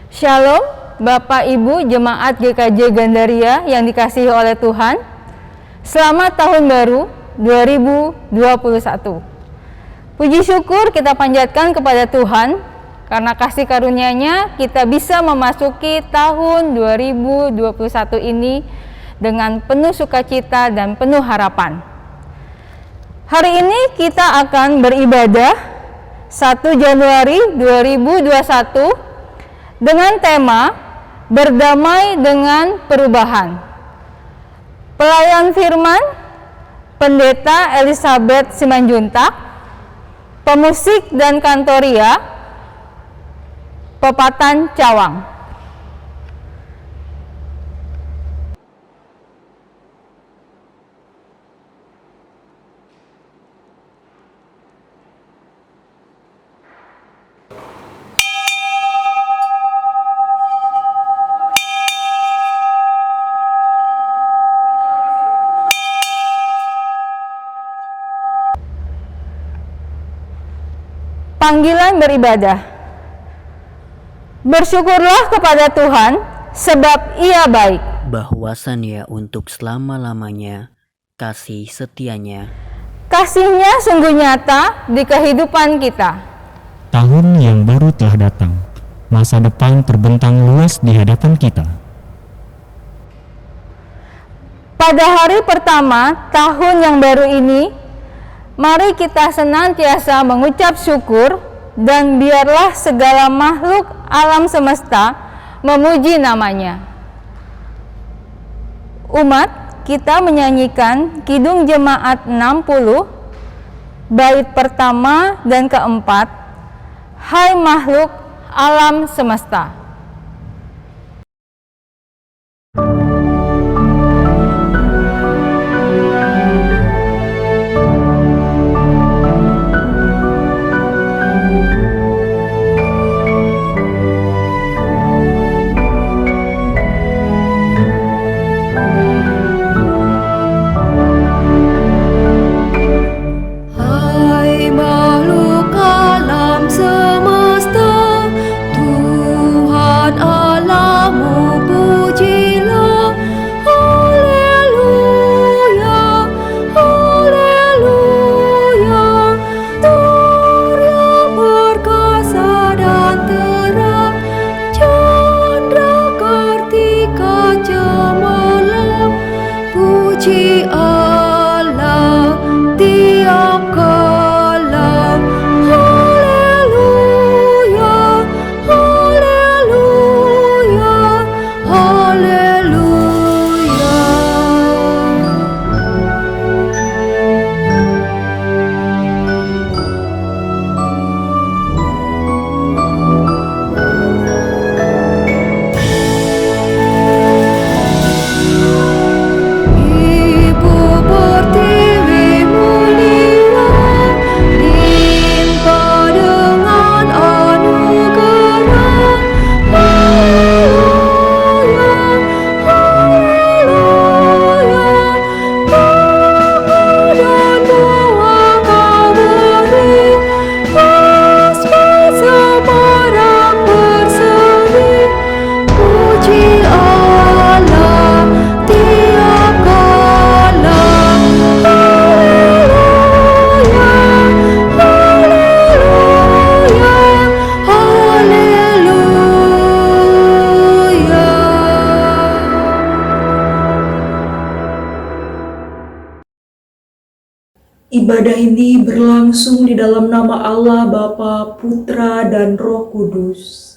Shalom, Bapak Ibu Jemaat GKJ Gandaria yang dikasihi oleh Tuhan. Selamat Tahun Baru 2021. Puji syukur kita panjatkan kepada Tuhan karena kasih karunia-Nya kita bisa memasuki tahun 2021 ini dengan penuh sukacita dan penuh harapan. Hari ini kita akan beribadah 1 Januari 2021 dengan tema Berdamai dengan Perubahan. Pelayan firman Pendeta Elizabeth Simanjuntak, pemusik dan kantoria Pepatan Cawang. Panggilan beribadah. Bersyukurlah kepada Tuhan, sebab Ia baik. Bahwasannya untuk selama-lamanya, kasih setianya. Kasih-Nya sungguh nyata di kehidupan kita. Tahun yang baru telah datang, masa depan terbentang luas di hadapan kita. Pada hari pertama tahun yang baru ini, mari kita senantiasa mengucap syukur dan biarlah segala makhluk alam semesta memuji namanya. Umat, kita menyanyikan Kidung Jemaat 60, bait pertama dan keempat, Hai makhluk alam semesta. Ibadah ini berlangsung di dalam nama Allah Bapa, Putra, dan Roh Kudus.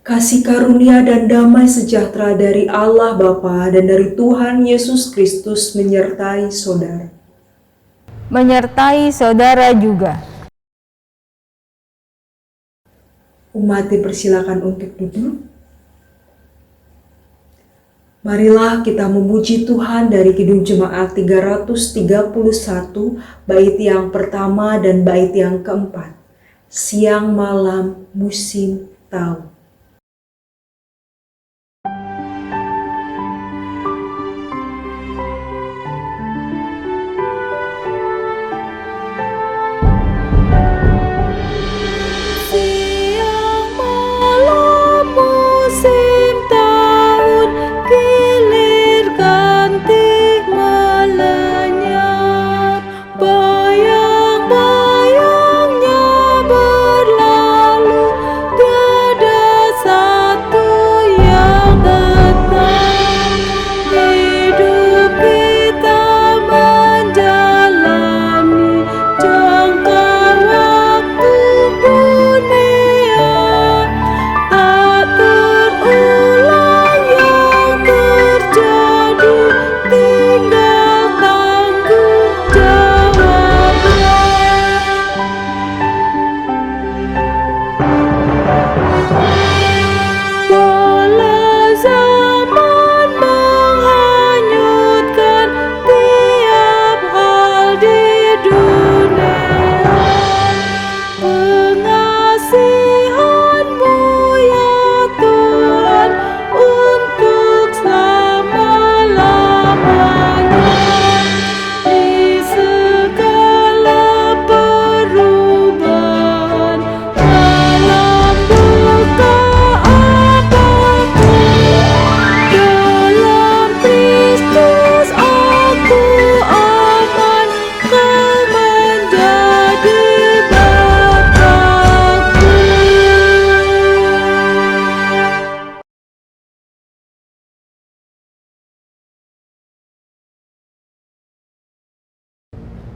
Kasih karunia dan damai sejahtera dari Allah Bapa dan dari Tuhan Yesus Kristus menyertai saudara. Menyertai saudara juga. Umat dipersilakan untuk duduk. Marilah kita memuji Tuhan dari Kidung Jemaat 331, bait yang pertama dan bait yang keempat. Siang malam musim tahu.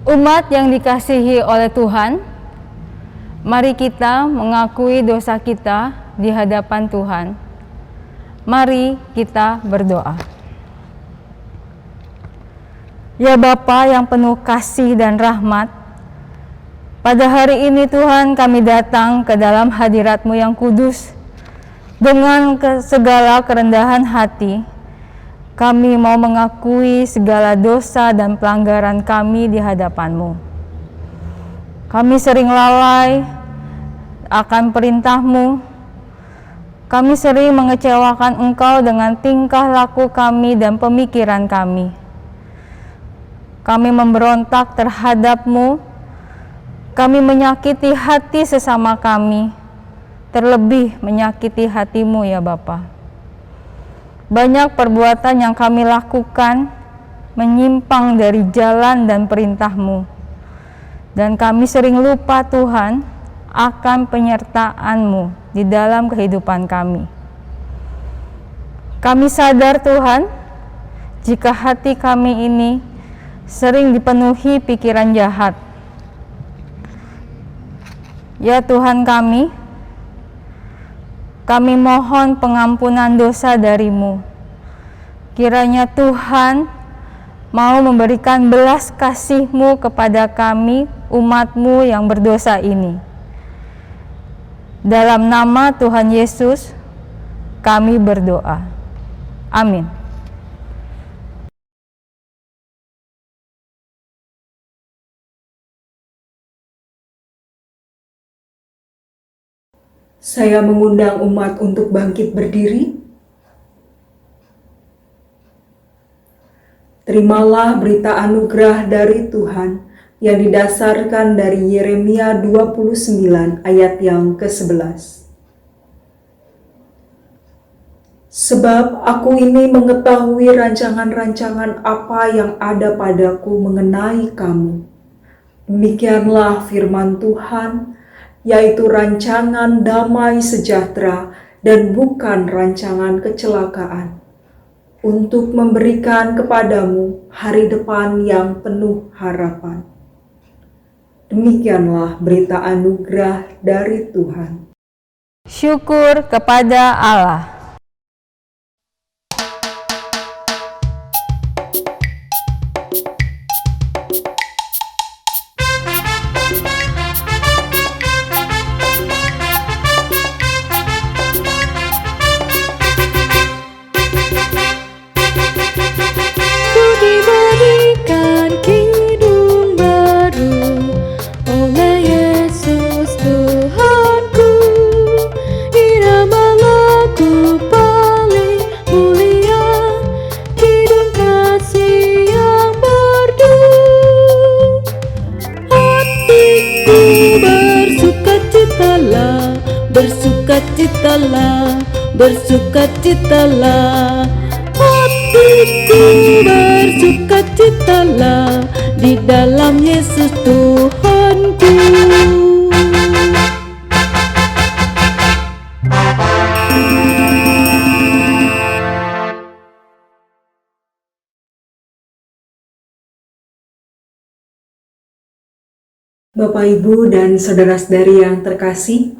Umat yang dikasihi oleh Tuhan, mari kita mengakui dosa kita di hadapan Tuhan. Mari kita berdoa. Ya Bapa yang penuh kasih dan rahmat, pada hari ini Tuhan kami datang ke dalam hadirat-Mu yang kudus dengan segala kerendahan hati. Kami mau mengakui segala dosa dan pelanggaran kami di hadapan-Mu. Kami sering lalai akan perintah-Mu. Kami sering mengecewakan Engkau dengan tingkah laku kami dan pemikiran kami. Kami memberontak terhadap-Mu. Kami menyakiti hati sesama kami, terlebih menyakiti hati-Mu ya Bapa. Banyak perbuatan yang kami lakukan menyimpang dari jalan dan perintah-Mu. Dan kami sering lupa Tuhan akan penyertaan-Mu di dalam kehidupan kami. Kami sadar Tuhan, jika hati kami ini sering dipenuhi pikiran jahat. Ya Tuhan kami mohon pengampunan dosa dari-Mu. Kiranya Tuhan mau memberikan belas kasih-Mu kepada kami, umat-Mu yang berdosa ini. Dalam nama Tuhan Yesus, kami berdoa. Amin. Saya mengundang umat untuk bangkit berdiri. Terimalah berita anugerah dari Tuhan yang didasarkan dari Yeremia 29 ayat yang ke-11. Sebab aku ini mengetahui rancangan-rancangan apa yang ada padaku mengenai kamu. Demikianlah firman Tuhan, yaitu rancangan damai sejahtera dan bukan rancangan kecelakaan, untuk memberikan kepadamu hari depan yang penuh harapan. Demikianlah berita anugerah dari Tuhan. Syukur kepada Allah. bersukacitalah, bersukacitalah. Hatiku bersukacitalah di dalam Yesus Tuhanku. Bapak, Ibu, dan saudara-saudari yang terkasih,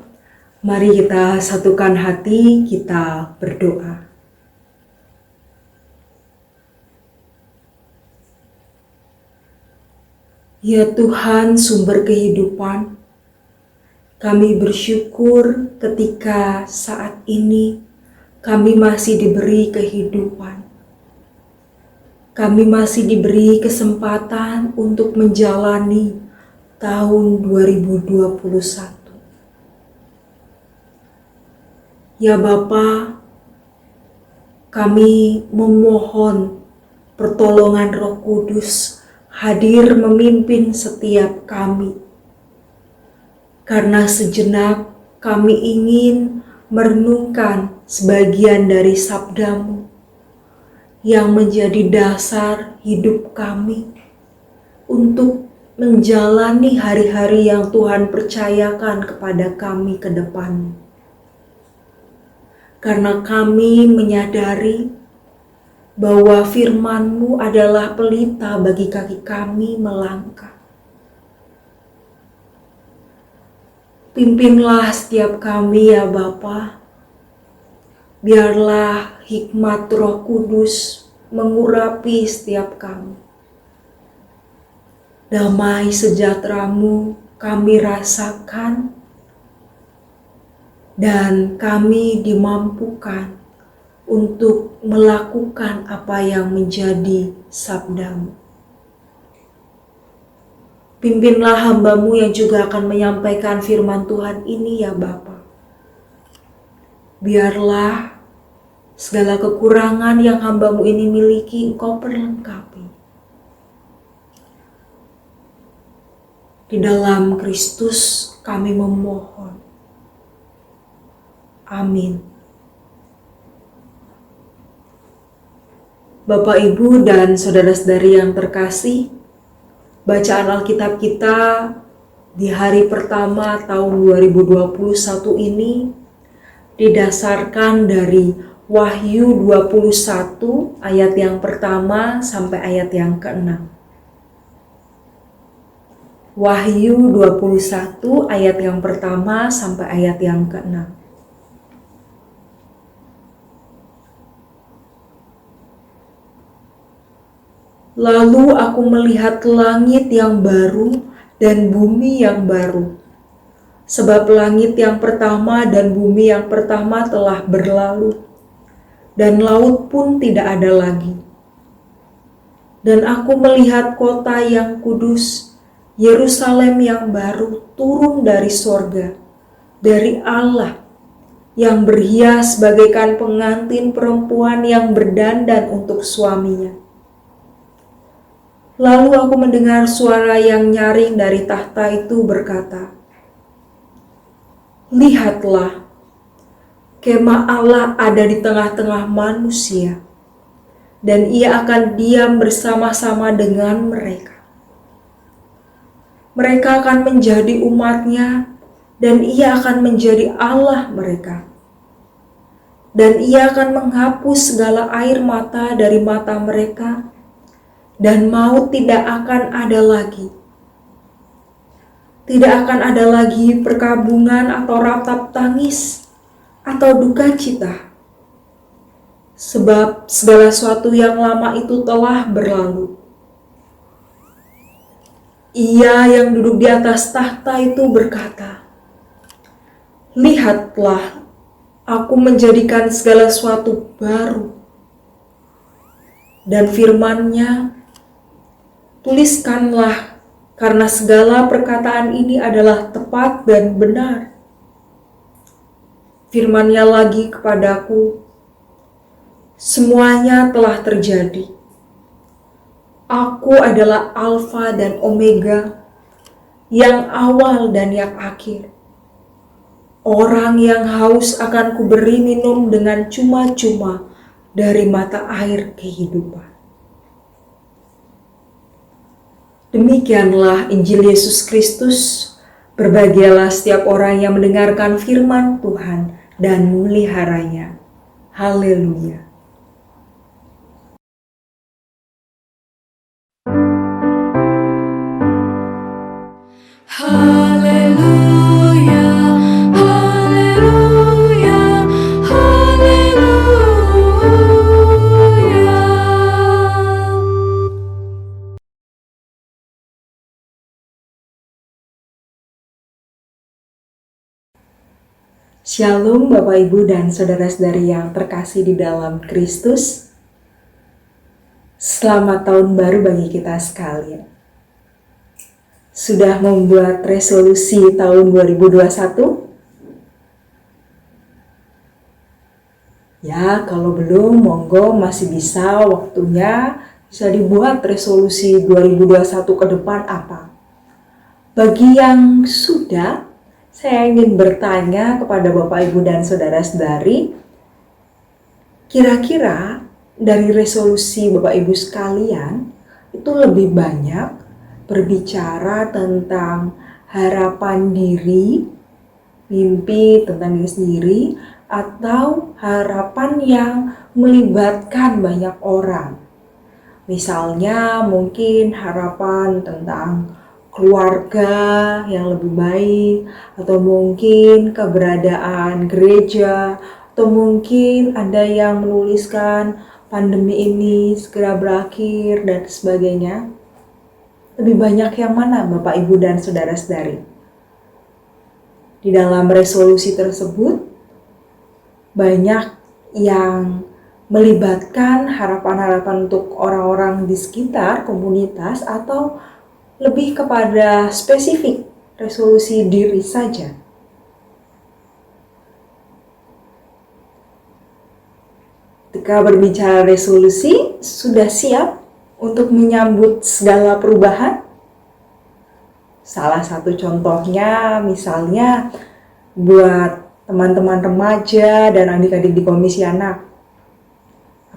mari kita satukan hati, kita berdoa. Ya Tuhan, sumber kehidupan, kami bersyukur ketika saat ini kami masih diberi kehidupan. Kami masih diberi kesempatan untuk menjalani tahun 2021. Ya Bapa, kami memohon pertolongan Roh Kudus hadir memimpin setiap kami. Karena sejenak kami ingin merenungkan sebagian dari sabda-Mu yang menjadi dasar hidup kami untuk menjalani hari-hari yang Tuhan percayakan kepada kami ke depan. Karena kami menyadari bahwa firman-Mu adalah pelita bagi kaki kami melangkah. Pimpinlah setiap kami ya Bapa. Biarlah hikmat Roh Kudus mengurapi setiap kami. Damai sejahtera-Mu kami rasakan dan kami dimampukan untuk melakukan apa yang menjadi sabda-Mu. Pimpinlah hamba-Mu yang juga akan menyampaikan firman Tuhan ini ya Bapa. Biarlah segala kekurangan yang hamba-Mu ini miliki Engkau perlengkapi. Di dalam Kristus kami memohon. Amin. Bapak, Ibu, dan saudara-saudari yang terkasih, bacaan Alkitab kita di hari pertama tahun 2021 ini didasarkan dari Wahyu 21 ayat yang pertama sampai ayat yang ke-6. Wahyu 21 ayat yang pertama sampai ayat yang ke-6. Lalu aku melihat langit yang baru dan bumi yang baru. Sebab langit yang pertama dan bumi yang pertama telah berlalu, dan laut pun tidak ada lagi. Dan aku melihat kota yang kudus, Yerusalem yang baru turun dari sorga, dari Allah, yang berhias bagaikan pengantin perempuan yang berdandan untuk suaminya. Lalu aku mendengar suara yang nyaring dari tahta itu berkata, "Lihatlah, kemah Allah ada di tengah-tengah manusia, dan Ia akan diam bersama-sama dengan mereka. Mereka akan menjadi umat-Nya, dan Ia akan menjadi Allah mereka. Dan Ia akan menghapus segala air mata dari mata mereka, dan maut tidak akan ada lagi. Tidak akan ada lagi perkabungan atau ratap tangis atau duka cita. Sebab segala sesuatu yang lama itu telah berlalu." Ia yang duduk di atas tahta itu berkata, "Lihatlah, aku menjadikan segala sesuatu baru." Dan firman-Nya, "Tuliskanlah, karena segala perkataan ini adalah tepat dan benar." Firman-Nya lagi kepadaku, "Semuanya telah terjadi. Aku adalah Alfa dan Omega, yang awal dan yang akhir. Orang yang haus akan kuberi minum dengan cuma-cuma dari mata air kehidupan. Demikianlah Injil Yesus Kristus. Berbahagialah setiap orang yang mendengarkan firman Tuhan dan memeliharanya. Haleluya. Haleluya, haleluya, haleluya. Shalom Bapak Ibu dan Saudara-saudari yang terkasih di dalam Kristus. Selamat tahun baru bagi kita sekalian. Sudah membuat resolusi tahun 2021? Ya, kalau belum, monggo masih bisa, waktunya bisa dibuat resolusi 2021 ke depan apa. Bagi yang sudah, saya ingin bertanya kepada Bapak, Ibu, dan Saudara-saudari, kira-kira dari resolusi Bapak, Ibu sekalian, itu lebih banyak berbicara tentang harapan diri, mimpi tentang diri sendiri, atau harapan yang melibatkan banyak orang. Misalnya mungkin harapan tentang keluarga yang lebih baik, atau mungkin keberadaan gereja, atau mungkin ada yang menuliskan pandemi ini segera berakhir dan sebagainya. Lebih banyak yang mana Bapak, Ibu, dan Saudara-saudari? Di dalam resolusi tersebut banyak yang melibatkan harapan-harapan untuk orang-orang di sekitar komunitas, atau lebih kepada spesifik resolusi diri saja. Ketika berbicara resolusi, sudah siap untuk menyambut segala perubahan? Salah satu contohnya misalnya buat teman-teman remaja dan adik-adik di Komisi Anak.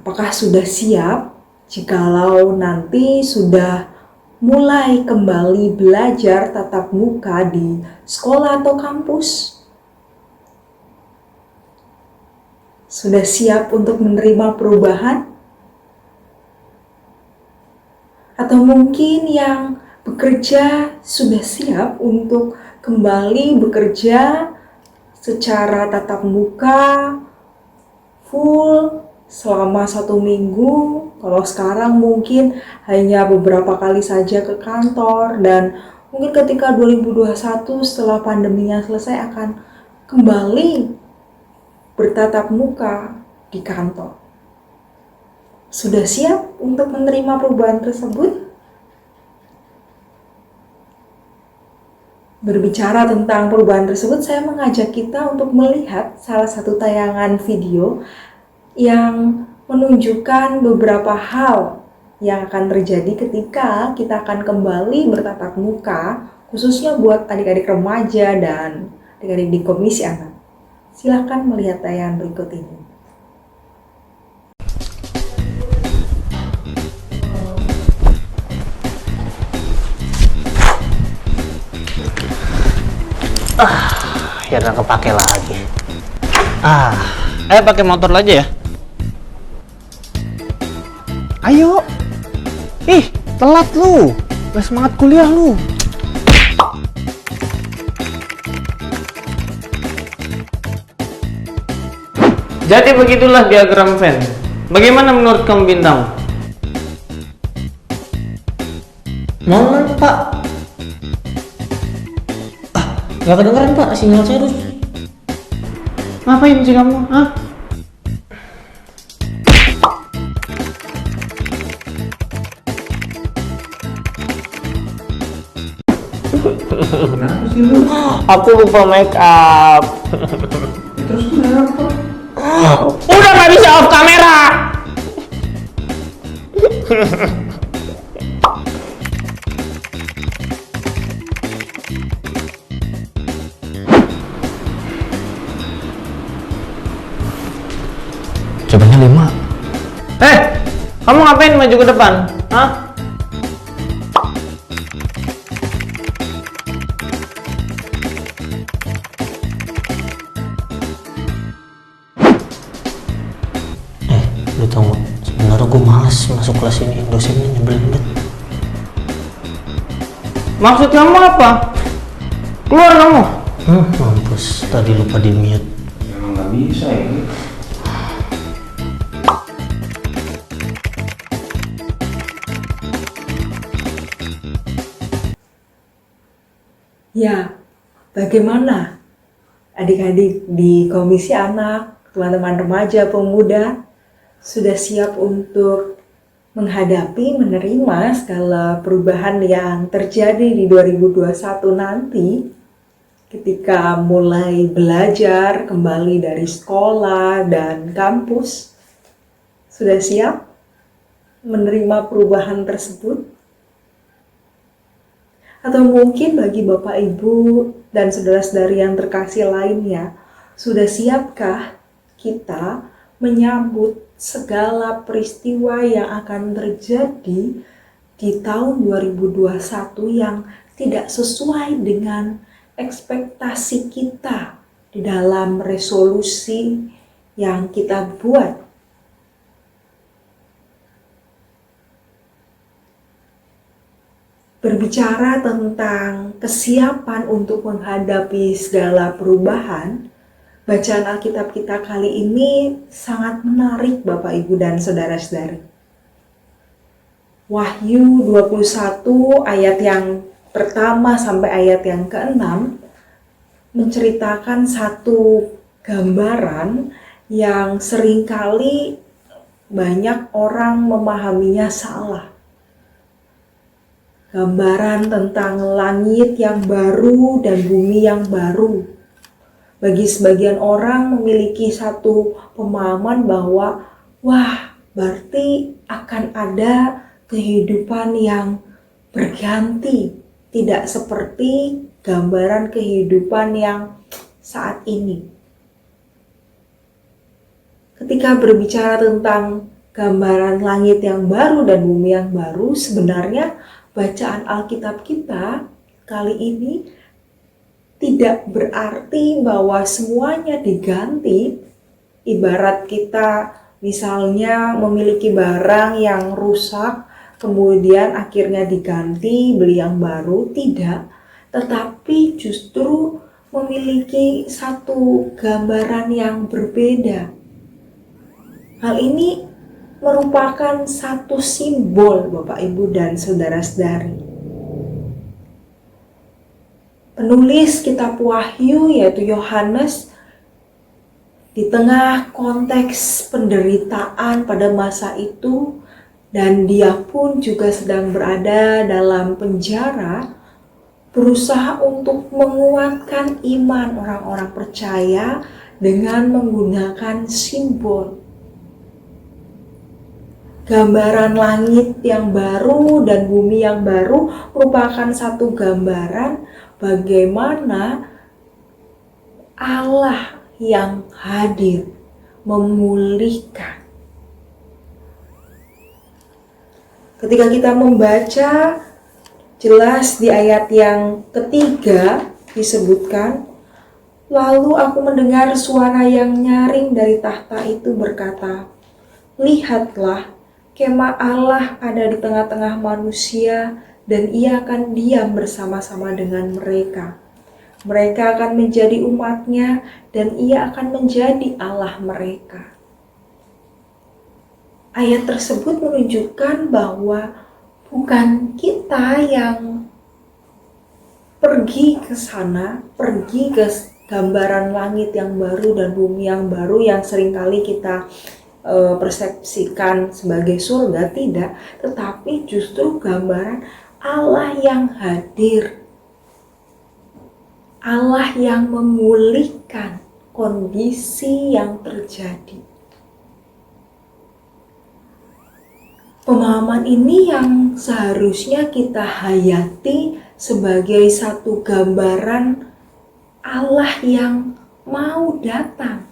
Apakah sudah siap jikalau nanti sudah mulai kembali belajar tatap muka di sekolah atau kampus? Sudah siap untuk menerima perubahan? Atau mungkin yang bekerja sudah siap untuk kembali bekerja secara tatap muka full selama 1 minggu. Kalau sekarang mungkin hanya beberapa kali saja ke kantor, dan mungkin ketika 2021 setelah pandeminya selesai akan kembali bertatap muka di kantor. Sudah siap untuk menerima perubahan tersebut? Berbicara tentang perubahan tersebut, saya mengajak kita untuk melihat salah satu tayangan video yang menunjukkan beberapa hal yang akan terjadi ketika kita akan kembali bertatap muka, khususnya buat adik-adik remaja dan adik-adik di Komisi Anak. Silakan melihat tayangan berikut ini. Akhirnya kepake lagi. Ayo pakai motor aja ya. Ayo. Ih, telat lu. Gak semangat kuliah lu. Jadi begitulah diagram Venn. Bagaimana menurut kamu, Bintang? Mohon Pak. Gak kedengeran Pak, sinyal saya harus. Ngapain sih kamu? Hah? Aku lupa make up. Terus kenapa? Udah gak bisa off kamera. Cobain 5. Kamu ngapain maju ke depan? Hah? Lu tau gak? Sebenarnya gue males masuk kelas ini, dosennya nyebelin banget. Maksud kamu apa? Keluar kamu! Mampus, tadi lupa di mute. Emang nggak bisa ya? Ya, bagaimana adik-adik di komisi anak, teman-teman remaja, pemuda, sudah siap untuk menghadapi, menerima segala perubahan yang terjadi di 2021 nanti ketika mulai belajar kembali dari sekolah dan kampus? Sudah siap menerima perubahan tersebut? Atau mungkin bagi Bapak Ibu dan saudara-saudari yang terkasih lainnya, sudah siapkah kita menyambut segala peristiwa yang akan terjadi di tahun 2021 yang tidak sesuai dengan ekspektasi kita di dalam resolusi yang kita buat? Berbicara tentang kesiapan untuk menghadapi segala perubahan, bacaan Alkitab kita kali ini sangat menarik Bapak Ibu dan saudara-saudari. Wahyu 21 ayat yang pertama sampai ayat yang ke-6 menceritakan satu gambaran yang seringkali banyak orang memahaminya salah. Gambaran tentang langit yang baru dan bumi yang baru. Bagi sebagian orang memiliki satu pemahaman bahwa wah, berarti akan ada kehidupan yang berganti, tidak seperti gambaran kehidupan yang saat ini. Ketika berbicara tentang gambaran langit yang baru dan bumi yang baru, sebenarnya bacaan Alkitab kita kali ini tidak berarti bahwa semuanya diganti. Ibarat kita misalnya memiliki barang yang rusak, kemudian akhirnya diganti, beli yang baru, tidak. Tetapi justru memiliki satu gambaran yang berbeda. Hal ini merupakan satu simbol Bapak Ibu dan saudara-saudari. Penulis kitab Wahyu yaitu Yohanes di tengah konteks penderitaan pada masa itu, dan dia pun juga sedang berada dalam penjara, berusaha untuk menguatkan iman orang-orang percaya dengan menggunakan simbol. Gambaran langit yang baru dan bumi yang baru merupakan satu gambaran bagaimana Allah yang hadir memulihkan. Ketika kita membaca, jelas di ayat yang ketiga disebutkan, lalu aku mendengar suara yang nyaring dari tahta itu berkata, lihatlah, kemah Allah ada di tengah-tengah manusia dan ia akan diam bersama-sama dengan mereka. Mereka akan menjadi umatnya dan ia akan menjadi Allah mereka. Ayat tersebut menunjukkan bahwa bukan kita yang pergi ke sana, pergi ke gambaran langit yang baru dan bumi yang baru yang seringkali kita persepsikan sebagai surga, tidak, tetapi justru gambaran Allah yang hadir, Allah yang memulihkan kondisi yang terjadi. Pemahaman ini yang seharusnya kita hayati sebagai satu gambaran Allah yang mau datang.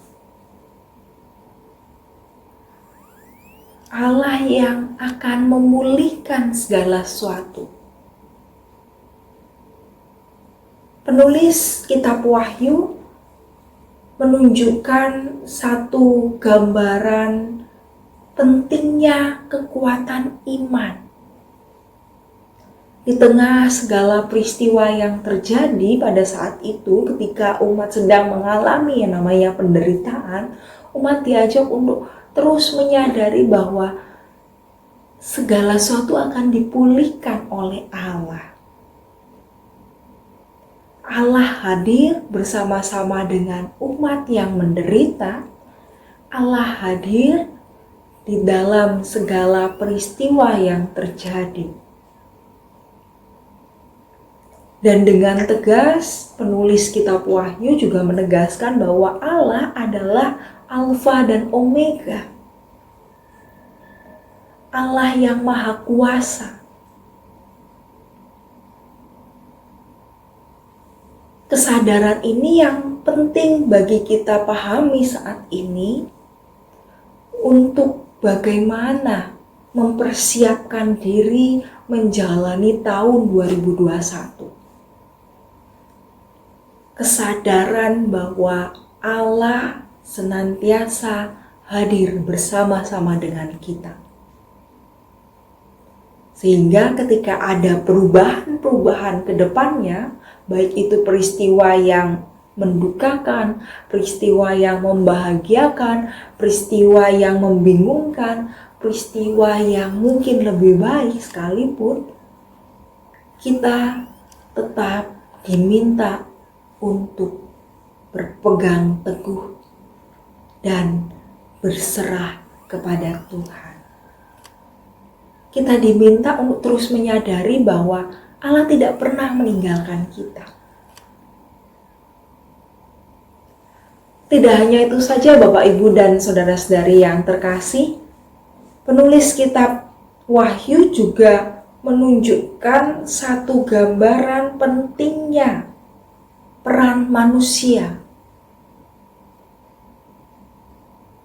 Allah yang akan memulihkan segala sesuatu. Penulis kitab Wahyu menunjukkan satu gambaran pentingnya kekuatan iman. Di tengah segala peristiwa yang terjadi pada saat itu, ketika umat sedang mengalami yang namanya penderitaan, umat diajak untuk terus menyadari bahwa segala sesuatu akan dipulihkan oleh Allah. Allah hadir bersama-sama dengan umat yang menderita. Allah hadir di dalam segala peristiwa yang terjadi. Dan dengan tegas, penulis kitab Wahyu juga menegaskan bahwa Allah adalah Alfa dan Omega. Allah yang Maha Kuasa. Kesadaran ini yang penting bagi kita pahami saat ini untuk bagaimana mempersiapkan diri menjalani tahun 2021. Kesadaran bahwa Allah senantiasa hadir bersama-sama dengan kita. Sehingga ketika ada perubahan-perubahan ke depannya, baik itu peristiwa yang mendukakan, peristiwa yang membahagiakan, peristiwa yang membingungkan, peristiwa yang mungkin lebih baik sekalipun, kita tetap diminta untuk berpegang teguh dan berserah kepada Tuhan. Kita diminta untuk terus menyadari bahwa Allah tidak pernah meninggalkan kita. Tidak hanya itu saja Bapak, Ibu, dan saudara-saudari yang terkasih, penulis kitab Wahyu juga menunjukkan satu gambaran pentingnya peran manusia.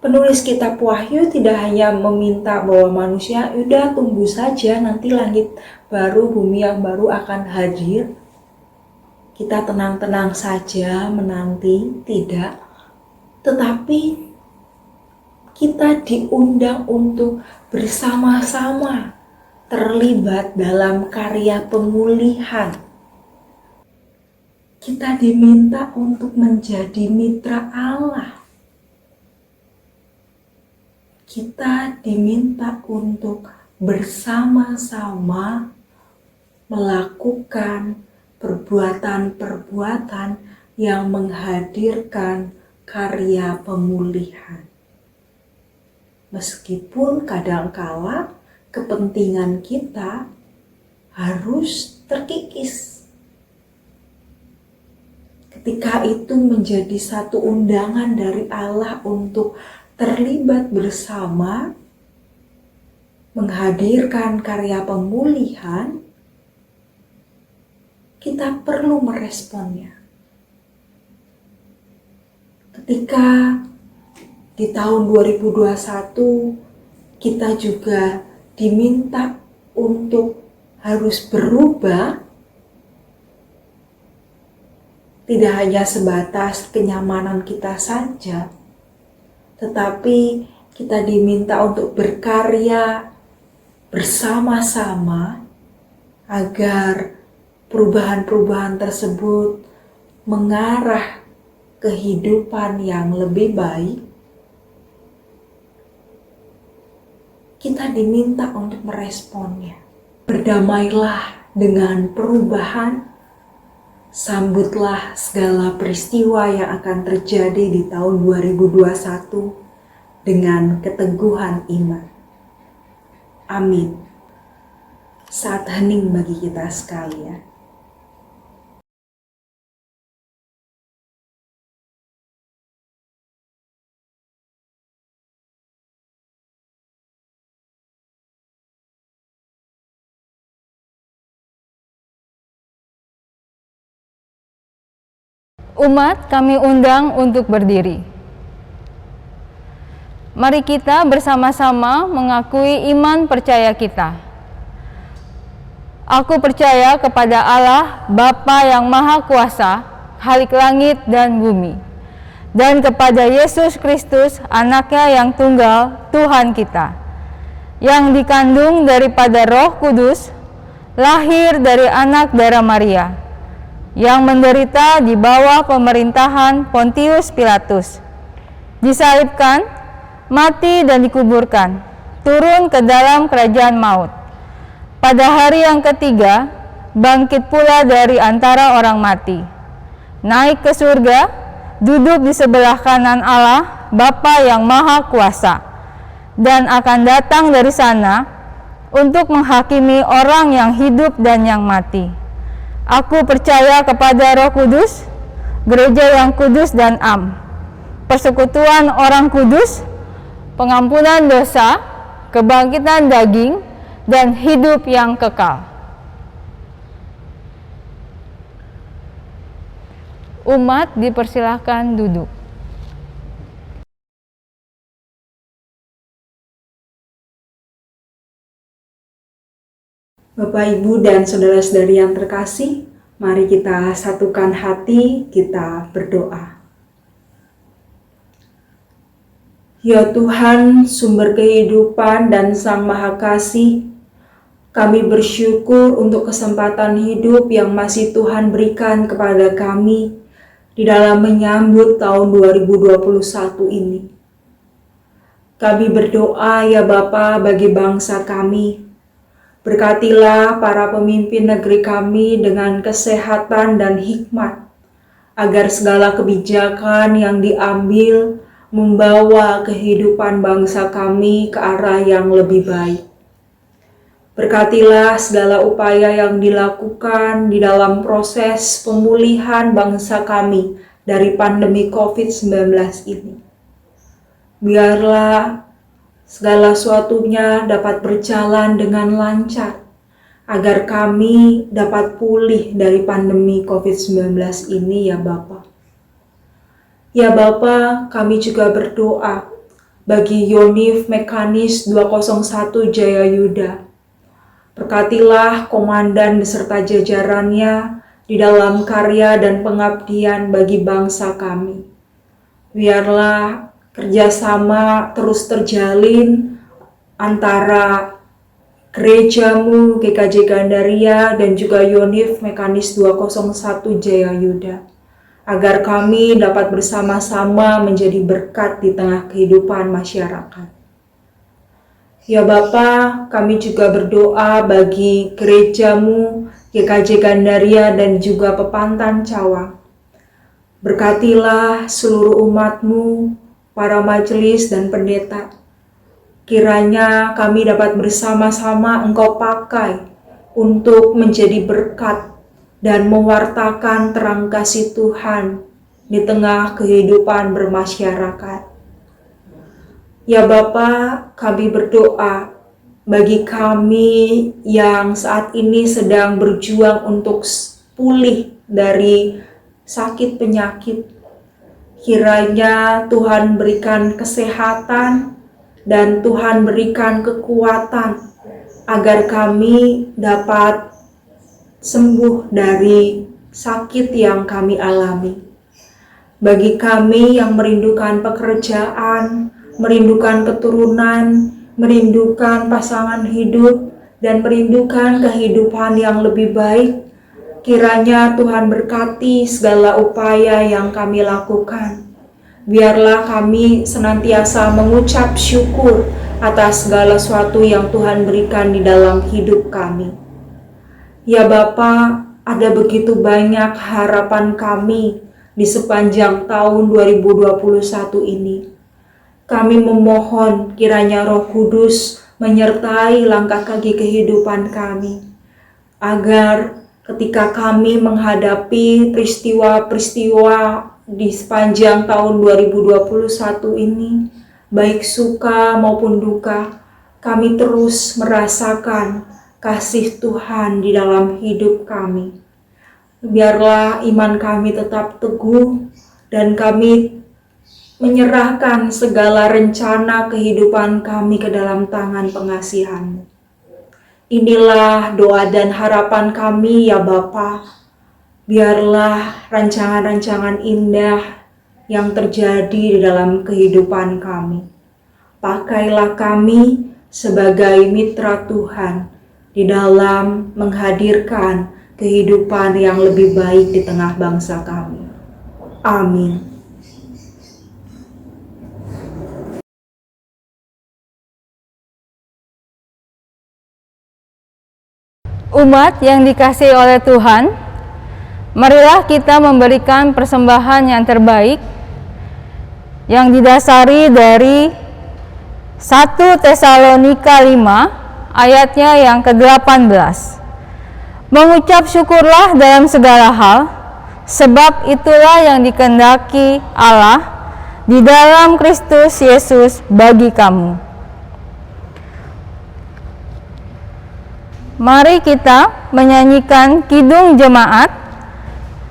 Penulis kitab Wahyu tidak hanya meminta bahwa manusia udah tunggu saja nanti langit baru, bumi yang baru akan hadir. Kita tenang-tenang saja menanti, tidak. Tetapi kita diundang untuk bersama-sama terlibat dalam karya pemulihan. Kita diminta untuk menjadi mitra Allah. Kita diminta untuk bersama-sama melakukan perbuatan-perbuatan yang menghadirkan karya pemulihan. Meskipun kadangkala kepentingan kita harus terkikis. Ketika itu menjadi satu undangan dari Allah untuk terlibat bersama menghadirkan karya pemulihan, kita perlu meresponnya. Ketika di tahun 2021 kita juga diminta untuk harus berubah, tidak hanya sebatas kenyamanan kita saja, tetapi kita diminta untuk berkarya bersama-sama agar perubahan-perubahan tersebut mengarah kehidupan yang lebih baik. Kita diminta untuk meresponnya. Berdamailah dengan perubahan. Sambutlah segala peristiwa yang akan terjadi di tahun 2021 dengan keteguhan iman. Amin. Saat hening bagi kita sekalian. Umat kami undang untuk berdiri. Mari kita bersama-sama mengakui iman percaya kita. Aku percaya kepada Allah, Bapa yang Maha Kuasa, Khalik langit dan bumi, dan kepada Yesus Kristus, Anaknya yang tunggal, Tuhan kita, yang dikandung daripada Roh Kudus, lahir dari anak darah Maria, yang menderita di bawah pemerintahan Pontius Pilatus, disalibkan, mati dan dikuburkan, turun ke dalam kerajaan maut. Pada hari yang ketiga, bangkit pula dari antara orang mati, naik ke surga, duduk di sebelah kanan Allah, Bapa yang Maha Kuasa, dan akan datang dari sana untuk menghakimi orang yang hidup dan yang mati. Aku percaya kepada Roh Kudus, gereja yang kudus dan am, persekutuan orang kudus, pengampunan dosa, kebangkitan daging, dan hidup yang kekal. Umat dipersilahkan duduk. Bapak, Ibu, dan saudara-saudari yang terkasih, mari kita satukan hati, kita berdoa. Ya Tuhan, sumber kehidupan dan Sang Maha Kasih, kami bersyukur untuk kesempatan hidup yang masih Tuhan berikan kepada kami di dalam menyambut tahun 2021 ini. Kami berdoa ya Bapa bagi bangsa kami. Berkatilah para pemimpin negeri kami dengan kesehatan dan hikmat, agar segala kebijakan yang diambil membawa kehidupan bangsa kami ke arah yang lebih baik. Berkatilah segala upaya yang dilakukan di dalam proses pemulihan bangsa kami dari pandemi COVID-19 ini. Biarlah segala sesuatunya dapat berjalan dengan lancar, agar kami dapat pulih dari pandemi COVID-19 ini ya Bapa. Ya Bapa, kami juga berdoa bagi Yonif Mekanis 201 Jayayuda. Berkatilah komandan beserta jajarannya di dalam karya dan pengabdian bagi bangsa kami. Biarlah kerjasama terus terjalin antara gerejamu GKJ Gandaria dan juga Yonif Mekanis 201 Jayayuda, agar kami dapat bersama-sama menjadi berkat di tengah kehidupan masyarakat. Ya Bapa, kami juga berdoa bagi gerejamu GKJ Gandaria dan juga Pepantan Cawang. Berkatilah seluruh umatmu, para majelis dan pendeta. Kiranya kami dapat bersama-sama Engkau pakai untuk menjadi berkat dan mewartakan terang kasih Tuhan di tengah kehidupan bermasyarakat. Ya Bapa, kami berdoa bagi kami yang saat ini sedang berjuang untuk pulih dari sakit penyakit. Kiranya Tuhan berikan kesehatan dan Tuhan berikan kekuatan agar kami dapat sembuh dari sakit yang kami alami. Bagi kami yang merindukan pekerjaan, merindukan keturunan, merindukan pasangan hidup, dan merindukan kehidupan yang lebih baik, kiranya Tuhan berkati segala upaya yang kami lakukan. Biarlah kami senantiasa mengucap syukur atas segala sesuatu yang Tuhan berikan di dalam hidup kami. Ya Bapa, ada begitu banyak harapan kami di sepanjang tahun 2021 ini. Kami memohon kiranya Roh Kudus menyertai langkah kaki kehidupan kami, agar ketika kami menghadapi peristiwa-peristiwa di sepanjang tahun 2021 ini, baik suka maupun duka, kami terus merasakan kasih Tuhan di dalam hidup kami. Biarlah iman kami tetap teguh dan kami menyerahkan segala rencana kehidupan kami ke dalam tangan pengasihan-Mu. Inilah doa dan harapan kami ya Bapa. Biarlah rancangan-rancangan indah yang terjadi di dalam kehidupan kami. Pakailah kami sebagai mitra Tuhan di dalam menghadirkan kehidupan yang lebih baik di tengah bangsa kami. Amin. Umat yang dikasihi oleh Tuhan, marilah kita memberikan persembahan yang terbaik yang didasari dari 1 Tesalonika 5 ayatnya yang ke-18. Mengucap syukurlah dalam segala hal, sebab itulah yang dikehendaki Allah di dalam Kristus Yesus bagi kamu. Mari kita menyanyikan Kidung Jemaat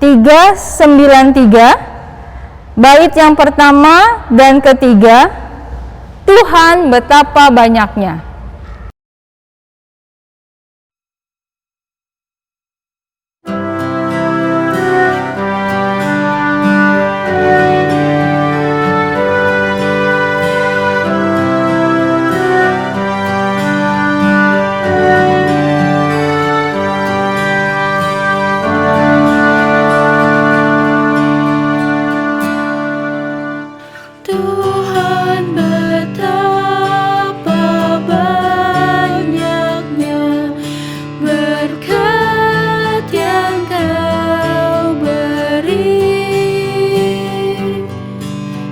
393, bait yang pertama dan ketiga, Tuhan betapa banyaknya. Tuhan betapa banyaknya berkat yang Kau beri,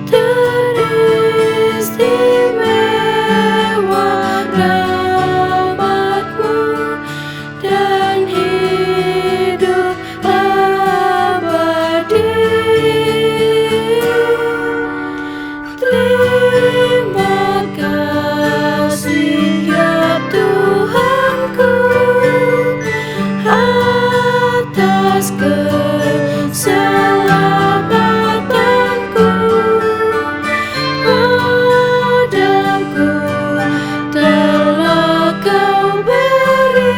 teristimewa rahmat-Mu dan hidup abadi. Terima kasih ya Tuhanku atas keselamatanku. Padaku telah Kau beri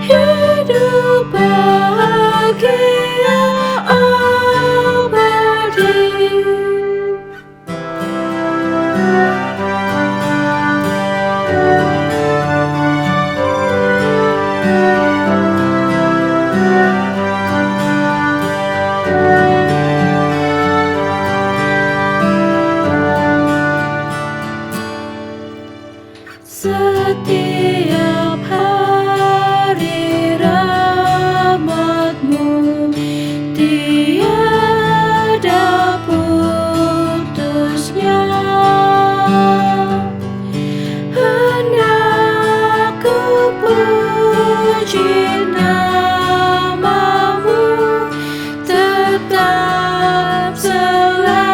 hidup bahagia abadi. Setiap hari rahmat-Mu tiada putusnya. Hendak ku puji nama-Mu tetap selamanya.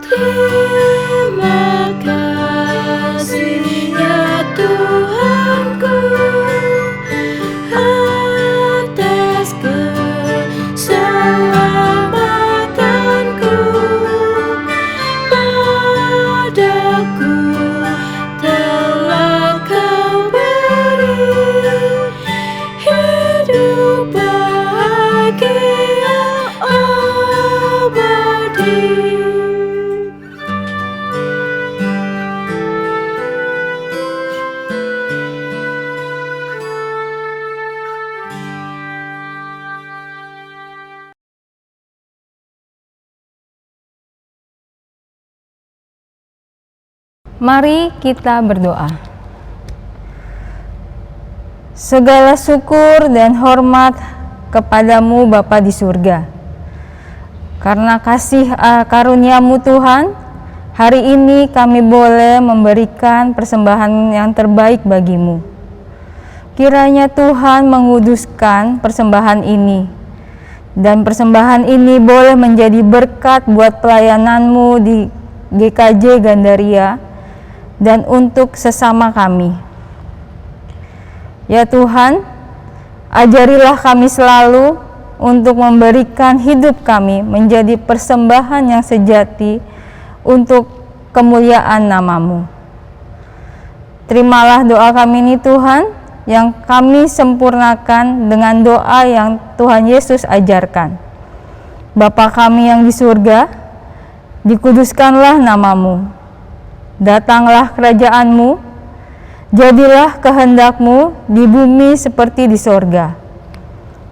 Terima kasih ya Tuhanku atas keselamatanku. Padaku telah Kau beri hidup bahagia abadi. Mari kita berdoa. Segala syukur dan hormat kepadamu Bapa di surga. Karena kasih karunia-Mu Tuhan, hari ini kami boleh memberikan persembahan yang terbaik bagi-Mu. Kiranya Tuhan menguduskan persembahan ini, dan persembahan ini boleh menjadi berkat buat pelayanan-Mu di GKJ Gandaria dan untuk sesama kami. Ya Tuhan, ajarilah kami selalu untuk memberikan hidup kami menjadi persembahan yang sejati untuk kemuliaan nama-Mu. Terimalah doa kami ini Tuhan, yang kami sempurnakan dengan doa yang Tuhan Yesus ajarkan. Bapa kami yang di surga, dikuduskanlah nama-Mu. Datanglah kerajaan-Mu, jadilah kehendak-Mu di bumi seperti di sorga.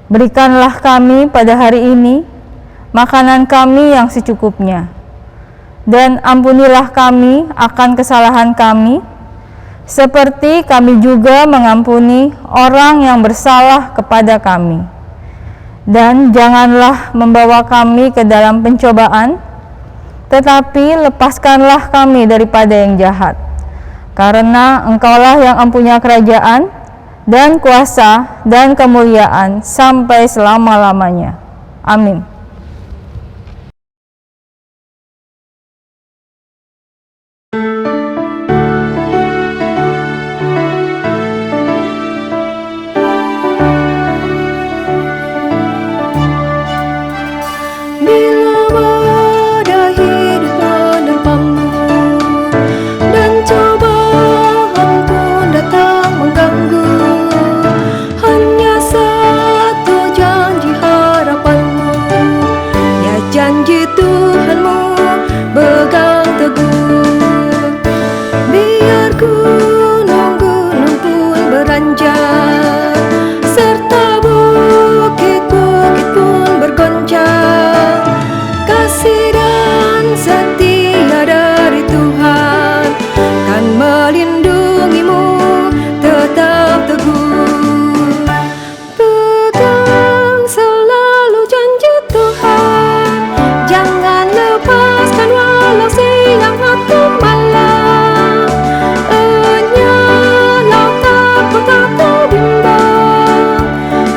Berikanlah kami pada hari ini makanan kami yang secukupnya, dan ampunilah kami akan kesalahan kami, seperti kami juga mengampuni orang yang bersalah kepada kami. Dan janganlah membawa kami ke dalam pencobaan, tetapi lepaskanlah kami daripada yang jahat. Karena Engkaulah yang empunya kerajaan, dan kuasa, dan kemuliaan sampai selama-lamanya. Amin. Bila badai hidup menerpamu dan cobaan pun datang mengganggu, hanya satu janji harapanmu, ya janji Tuhanmu pegang teguh. Biar gunung-gunung pun beranjak, serta bukit-bukit pun bergoncang, kasih dan setia dari Tuhan kan melindungimu tetap teguh. Pegang selalu janji Tuhan, jangan lepaskan walau siang atau malam. Enyalau takut atau bimbang,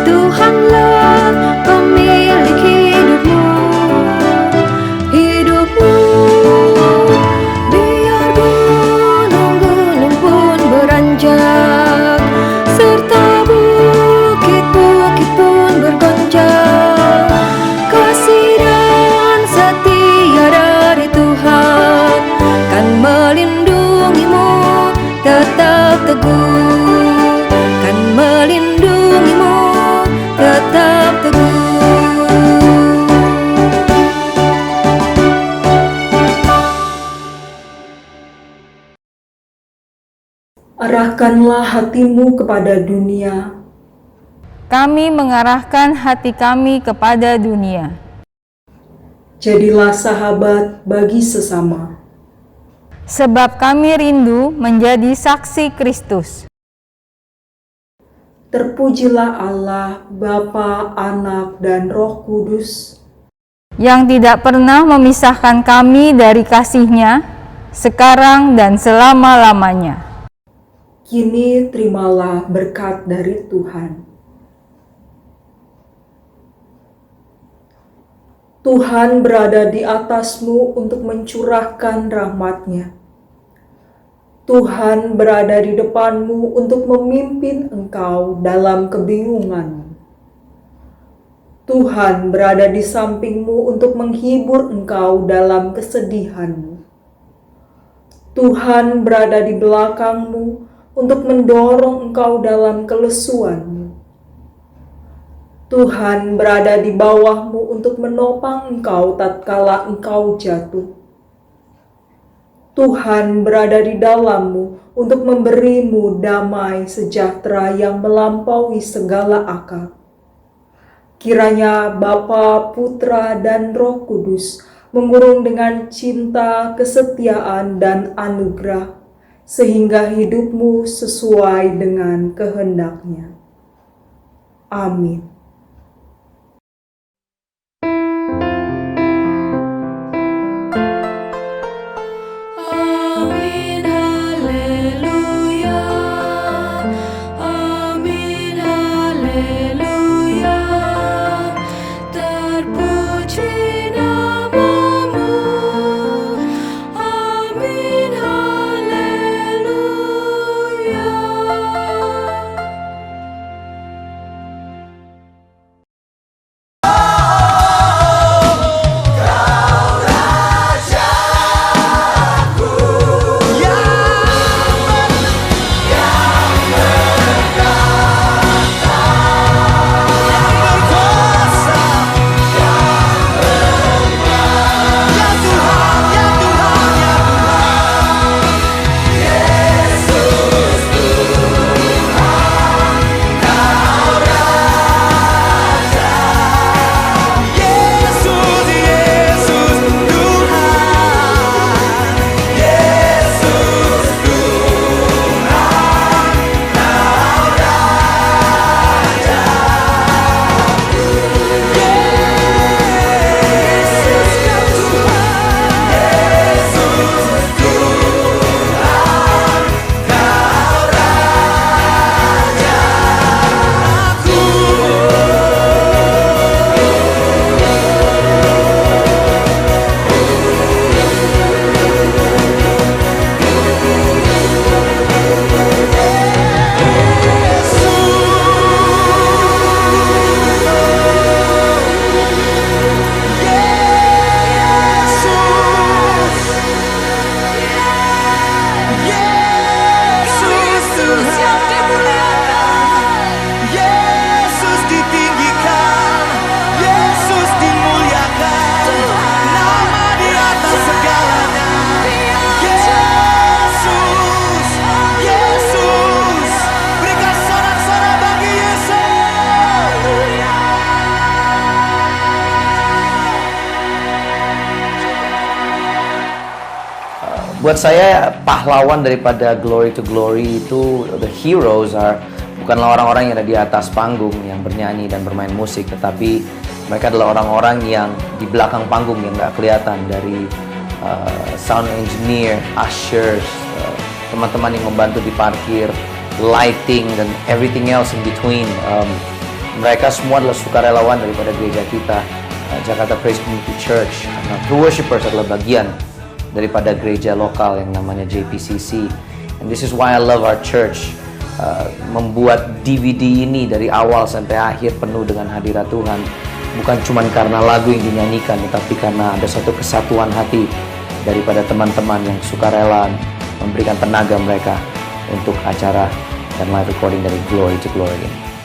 Tuhanlah pemilik hidupmu. Biar gunung-gunung pun beranjak, serta bukit-bukit pun bergoncang, kasih dan setia dari Tuhan kan melindungimu tetap teguh, kan melindungimu tetap teguh. Arahkanlah hatimu kepada dunia, Kami mengarahkan hati kami kepada dunia. jadilah sahabat bagi sesama. Sebab kami rindu menjadi saksi Kristus. Terpujilah Allah, Bapa, Anak, dan Roh Kudus, yang tidak pernah memisahkan kami dari kasih-Nya, sekarang dan selama-lamanya. kini terimalah berkat dari Tuhan. Tuhan berada di atasmu untuk mencurahkan rahmat-Nya. Tuhan berada di depanmu untuk memimpin engkau dalam kebingunganmu. Tuhan berada di sampingmu untuk menghibur engkau dalam kesedihanmu. Tuhan berada di belakangmu untuk mendorong engkau dalam kelesuanmu. Tuhan berada di bawahmu untuk menopang engkau tatkala engkau jatuh. Tuhan berada di dalammu untuk memberimu damai sejahtera yang melampaui segala akal. Kiranya Bapa, Putra, dan Roh Kudus mengurung dengan cinta, kesetiaan, dan anugerah, sehingga hidupmu sesuai dengan kehendak-Nya. Amin. Amin, haleluya. Amin, haleluya. Terpuji namamu. Amin, haleluya. Buat saya pahlawan daripada Glory to Glory itu, the heroes bukanlah orang-orang yang ada di atas panggung yang bernyanyi dan bermain musik, tetapi mereka adalah orang-orang yang di belakang panggung yang nggak kelihatan, dari sound engineer, ushers, teman-teman yang membantu di parkir, lighting, dan everything else in between. Mereka semua adalah sukarelawan daripada gereja kita, Jakarta Praise Community Church. Karena true worshipers adalah bagian daripada gereja lokal yang namanya JPCC. And this is why I love our church. Membuat DVD ini dari awal sampai akhir penuh dengan hadirat Tuhan, bukan cuma karena lagu yang dinyanyikan, tetapi karena ada satu kesatuan hati daripada teman-teman yang sukarela memberikan tenaga mereka untuk acara dan live recording dari Glory to Glory ini.